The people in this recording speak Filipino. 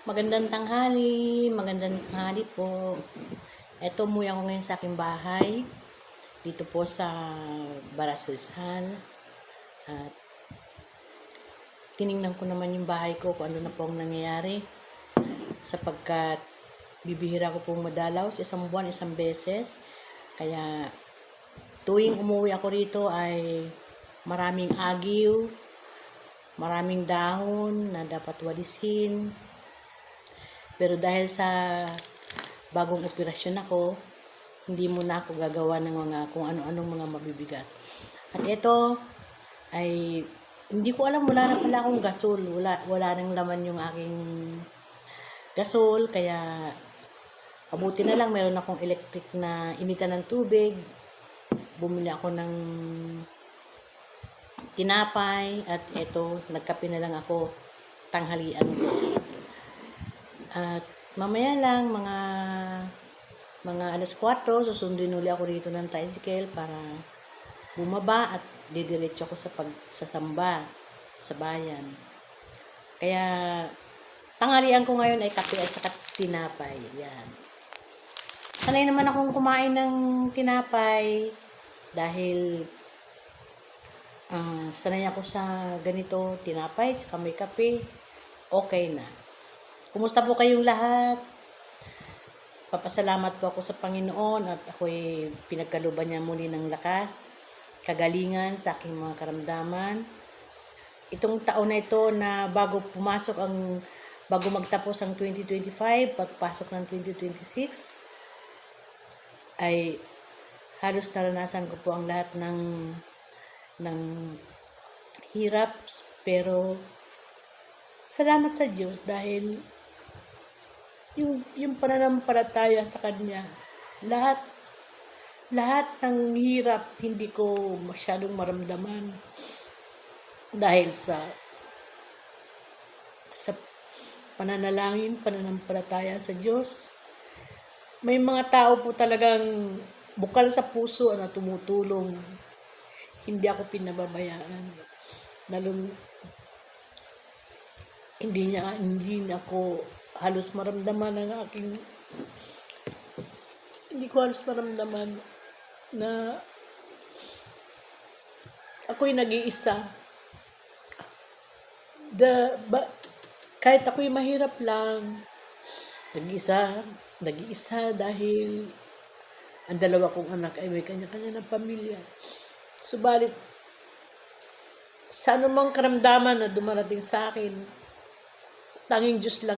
Magandang tanghali po. Eto, umuwi ako ngayon sa aking bahay, dito po sa Barasilsal. At tiningnan ko naman yung bahay ko kung ano na po ang nangyayari. Sapagkat bibihira ko pong madalaw sa isang buwan, isang beses. Kaya tuwing umuwi ako rito ay maraming agiw, maraming dahon na dapat walisin. Pero dahil sa bagong operasyon ako, hindi muna ako gagawa ng mga kung ano-anong mga mabibigat. At ito ay hindi ko alam, wala na pala akong gasol. Wala nang laman yung aking gasol, kaya mabuti na lang meron akong electric na initan ng tubig. Bumili ako ng tinapay at ito, nagkape na lang ako, tanghalian ko. At mamaya lang, mga alas 4, susundin uli ako dito ng tricycle para bumaba at didiretso ako sa pagsasamba sa bayan. Kaya tanghalian ko ngayon ay kape at saka tinapay. Yan. Sanay naman akong kumain ng tinapay dahil sanay ako sa ganito, tinapay at saka may kape. Okay na. Kumusta po kayong lahat? Papasalamat po ako sa Panginoon at ako'y pinagkaluban niya muli ng lakas, kagalingan sa aking mga karamdaman. Itong taon na ito na bago magtapos ang 2025, pagpasok ng 2026, ay halos naranasan ko po ang lahat ng hirap, pero salamat sa Diyos dahil yung pananampalataya sa Kanya, lahat ng hirap hindi ko masyadong maramdaman dahil sa pananampalataya sa Diyos. May mga tao po talagang bukal sa puso na tumutulong. Hindi ako pinababayaan. Hindi niya ako halos maramdaman hindi ko halos maramdaman na ako'y nag-iisa. Kahit ako'y mahirap lang, nag-iisa dahil ang dalawa kong anak ay may kanya-kanya ng pamilya. Subalit, sa anumang karamdaman na dumarating sa akin, tanging Diyos lang